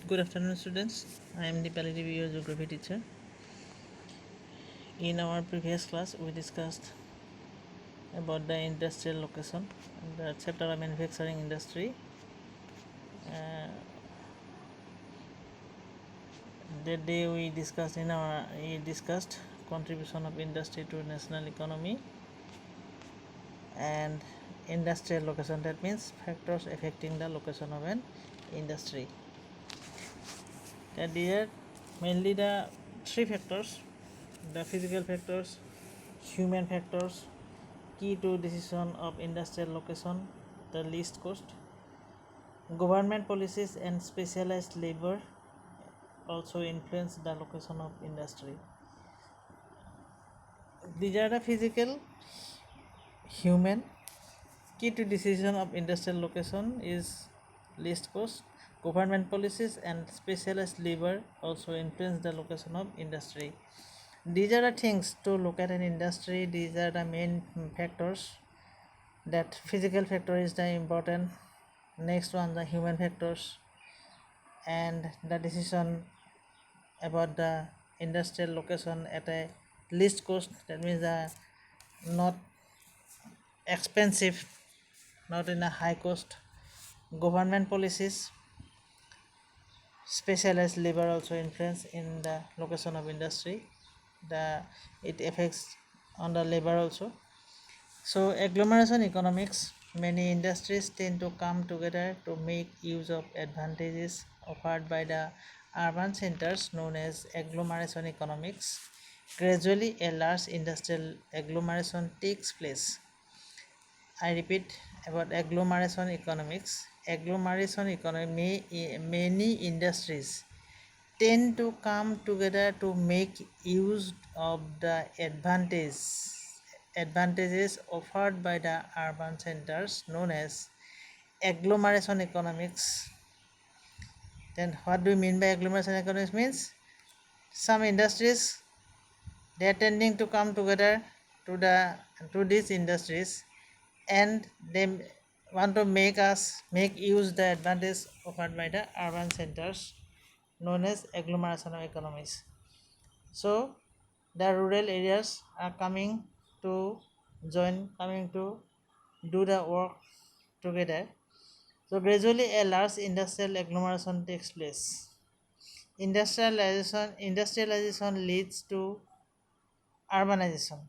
Good afternoon, students. I am Deepali Devi, your geography teacher. In our previous class, we discussed about the industrial location, the chapter of manufacturing industry. That day we discussed contribution of industry to national economy and industrial location. That means factors affecting the location of an industry. That these are mainly the three factors: the physical factors, human factors, key to decision of industrial location, the least cost, government policies and specialized labor also influence the location of industry. These are the physical, human. Key to decision of industrial location is least cost. Government policies and specialized labor also influence the location of industry. These are the things to look at an industry. These are the main factors. That physical factor is the important. Next one, the human factors, and the decision about the industrial location at a least cost. That means the not expensive, not in a high cost. Government policies, specialized labor also influence in the location of industry. It affects on the labor also. So agglomeration economics, many industries tend to come together to make use of advantages offered by the urban centers known as agglomeration economics. Gradually, a large industrial agglomeration takes place. I repeat about agglomeration economics. Agglomeration economy, many industries tend to come together to make use of the advantages offered by the urban centers known as agglomeration economics. Then what do we mean by agglomeration economics? Means some industries, they are tending to come together to these industries, and they want to make use the advantage offered by the urban centers known as agglomeration economies. So the rural areas are coming to do the work together. So gradually a large industrial agglomeration takes place. Industrialization leads to urbanization.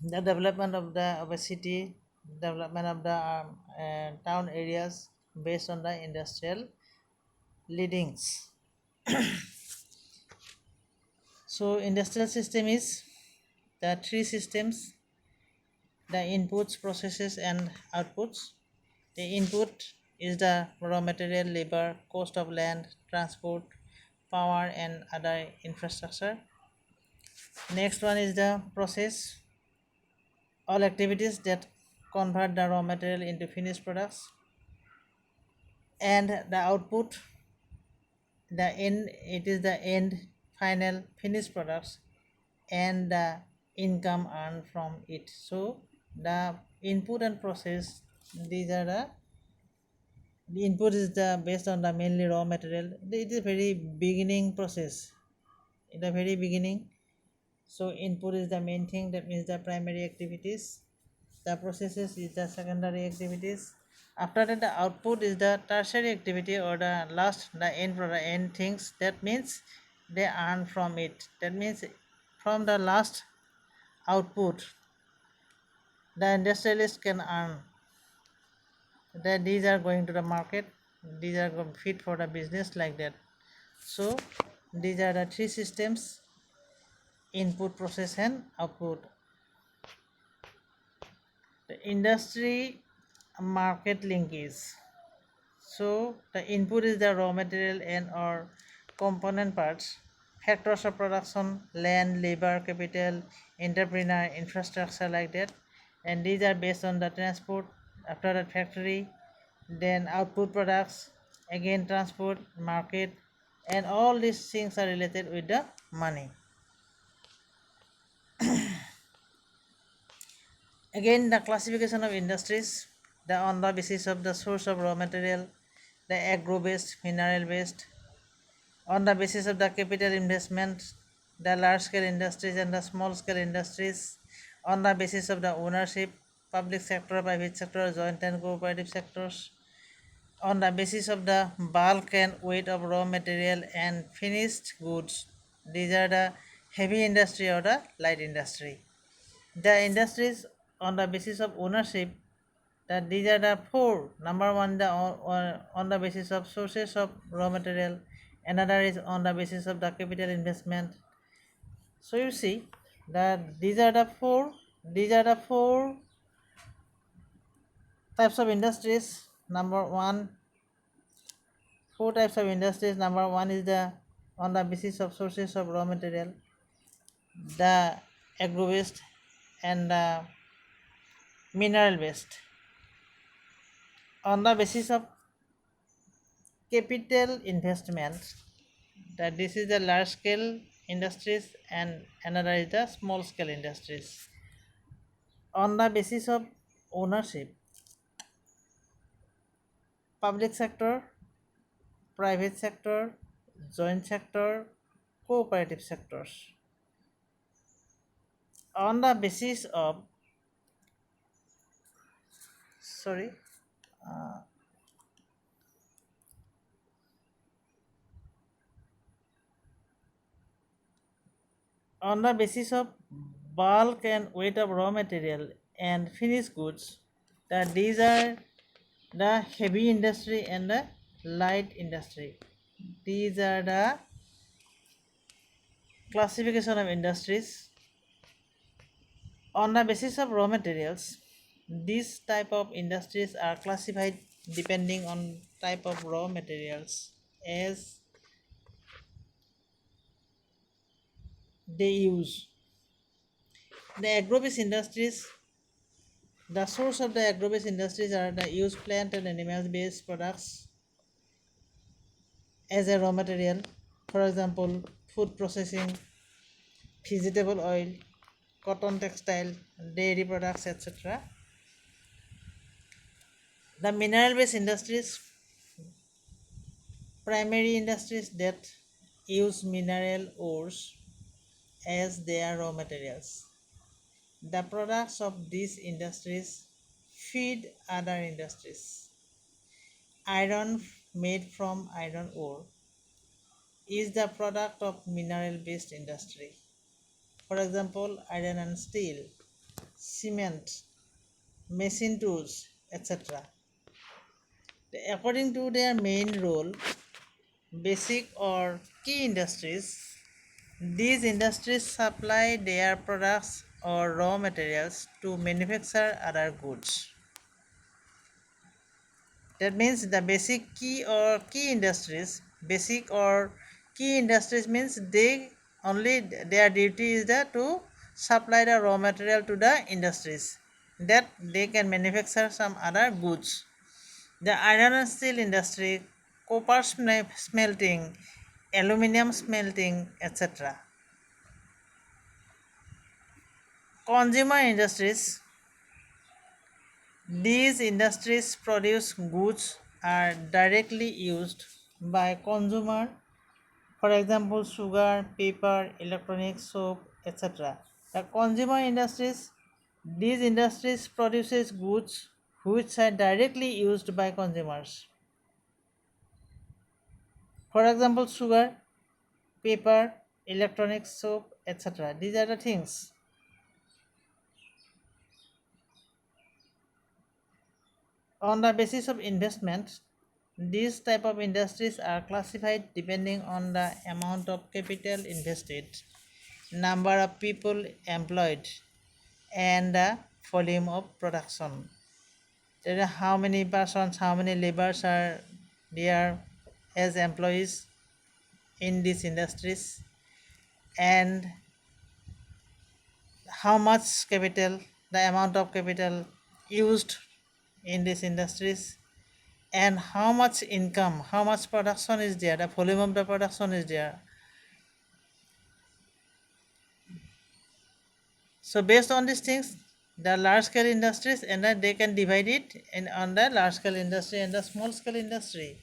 The development of a city, development of the town areas based on the industrial leadings. So industrial system is the three systems: the inputs, processes and outputs. The input is the raw material, labor, cost of land, transport, power and other infrastructure. Next one is the process, all activities that convert the raw material into finished products. And the output, it is the end final finished products and the income earned from it. So the input and process, these are the input is the based on the mainly raw material. It is very beginning process, in the very beginning. So input is the main thing, that means the primary activities. The processes is the secondary activities. After that, the output is the tertiary activity, or the last, the end product, end things. That means they earn from it. That means from the last output, the industrialist can earn. That these are going to the market, these are fit for the business, like that. So these are the three systems: input, process and output. The industry market linkage. So the input is the raw material and or component parts. Factors of production: land, labor, capital, entrepreneur, infrastructure, like that. And these are based on the transport. After that, factory, then output products, again transport, market, and all these things are related with the money. Again, the classification of industries, on the basis of the source of raw material, the agro-based, mineral-based. On the basis of the capital investment, the large-scale industries and the small-scale industries. On the basis of the ownership, public sector, private sector, joint and cooperative sectors. On the basis of the bulk and weight of raw material and finished goods. These are the heavy industry or the light industry. The industries on the basis of ownership, that these are the four. Number one, on the basis of sources of raw material. Another is on the basis of the capital investment. So you see that these are the four types of industries. Number one, four types of industries. Number one is the on the basis of sources of raw material, the agro based and the mineral based. On the basis of capital investment, that this is the large scale industries and another is the small scale industries. On the basis of ownership, public sector, private sector, joint sector, cooperative sectors. On the basis of sorry on the basis of bulk and weight of raw material and finished goods, that these are the heavy industry and the light industry. These are the classification of industries. On the basis of raw materials, these type of industries are classified depending on type of raw materials as they use. The agro-based industries, the source of the agro-based industries are the used plant and animal-based products as a raw material. For example, food processing, vegetable oil, cotton textile, dairy products, etc. The mineral-based industries, primary industries that use mineral ores as their raw materials. The products of these industries feed other industries. Iron made from iron ore is the product of mineral-based industry. For example, iron and steel, cement, machine tools, etc. According to their main role, basic or key industries, these industries supply their products or raw materials to manufacture other goods. That means the basic or key industries means they only their duty is to supply the raw material to the industries that they can manufacture some other goods. The iron and steel industry, copper smelting, aluminum smelting, etc. Consumer industries, these industries produce goods are directly used by consumer, for example sugar, paper, electronics, soap, etc. The consumer industries, these industries produces goods which are directly used by consumers. For example sugar, paper, electronics, soap, etc. These are the things. On the basis of investment, these type of industries are classified depending on the amount of capital invested, number of people employed, and the volume of production. There are how many persons, how many laborers are there as employees in these industries, and how much capital, the amount of capital used in these industries, and how much income, how much production is there, the volume of the production is there. So based on these things, the large scale industries, and then they can divide it in on the large scale industry and the small scale industry.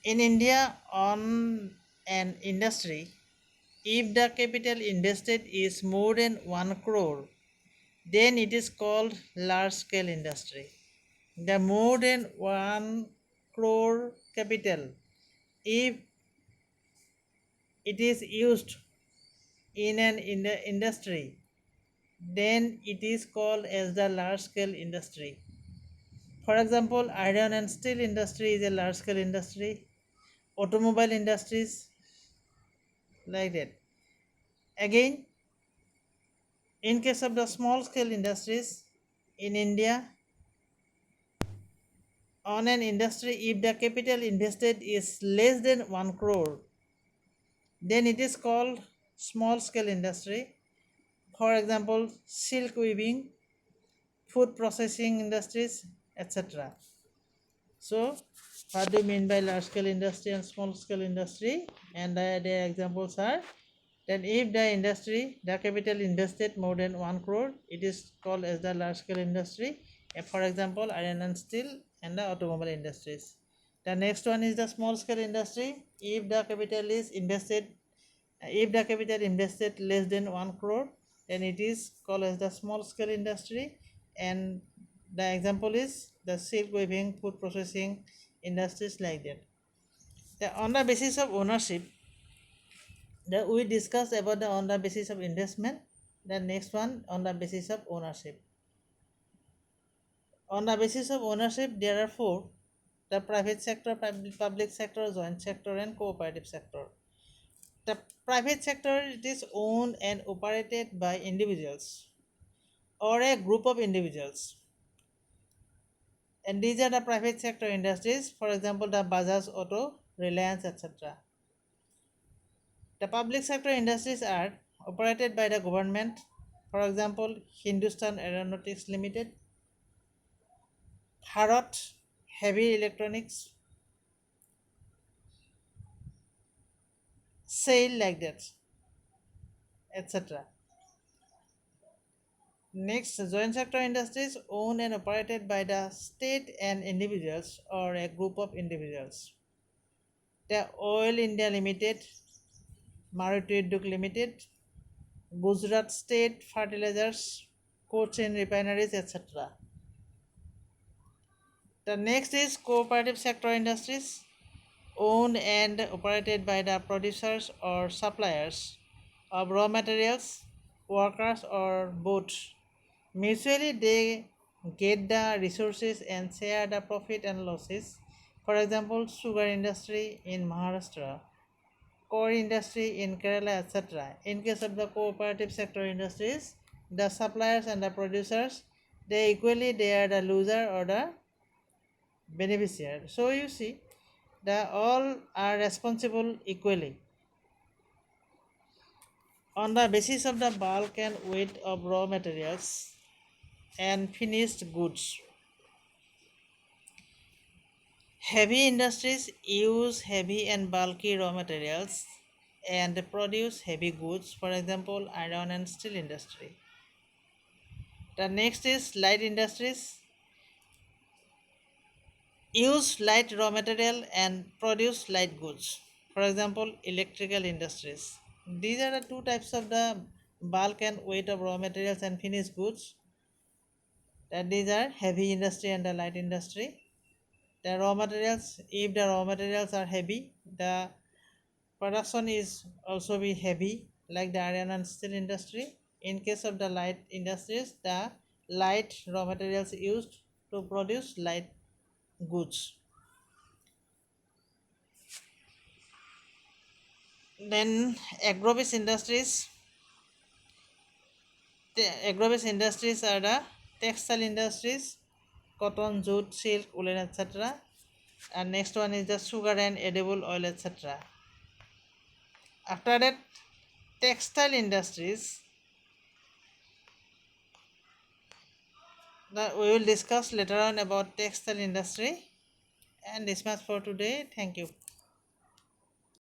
In India, on an industry, if the capital invested is more than 1 crore, then it is called large scale industry. The more than 1 crore capital, if it is used in an industry, then it is called as the large scale industry. For example, iron and steel industry is a large scale industry, automobile industries, like that. Again, in case of the small scale industries in India, on an industry, if the capital invested is less than 1 crore, then it is called small scale industry. For example, silk weaving, food processing industries, etc. So, what do you mean by large scale industry and small scale industry? And the examples are, then if the industry, the capital invested more than 1 crore, it is called as the large scale industry. For example, iron and steel and the automobile industries. The next one is the small scale industry. If the capital is invested, if the capital invested less than 1 crore, then it is called as the small scale industry. And the example is the silk weaving, food processing industries, like that. On the basis of ownership, we discussed about the on the basis of investment. The next one, on the basis of ownership. On the basis of ownership, there are four: the private sector, public sector, joint sector, and cooperative sector. The private sector, it is owned and operated by individuals or a group of individuals, and these are the private sector industries. For example, the Bajaj Auto, Reliance, etc. The public sector industries are operated by the government. For example, Hindustan Aeronautics Limited, Bharat Heavy Electronics, SAIL, like that, etc. Next, joint sector industries owned and operated by the state and individuals or a group of individuals. The Oil India Limited, Maruti Udyog Limited, Gujarat State Fertilizers, Cochin Refineries, etc. The next is cooperative sector industries owned and operated by the producers or suppliers of raw materials, workers, or both. Mutually, they get the resources and share the profit and losses. For example, sugar industry in Maharashtra, core industry in Kerala, etc. In case of the cooperative sector industries, the suppliers and the producers, they are the loser or the beneficiary. So you see, the all are responsible equally on the basis of the bulk and weight of raw materials and finished goods. Heavy industries use heavy and bulky raw materials and produce heavy goods, for example, iron and steel industry. The next is light industries use light raw material and produce light goods, for example, electrical industries. These are the two types of the bulk and weight of raw materials and finished goods. That these are heavy industry and the light industry. The raw materials, if the raw materials are heavy, the production is also be heavy, like the iron and steel industry. In case of the light industries, the light raw materials used to produce light goods. Then agrobase industries are the textile industries, cotton, jute, silk, woolen, etc. And next one is the sugar and edible oil, etc. After that, textile industries. Now we will discuss later on about textile industry. And this much for today. Thank you.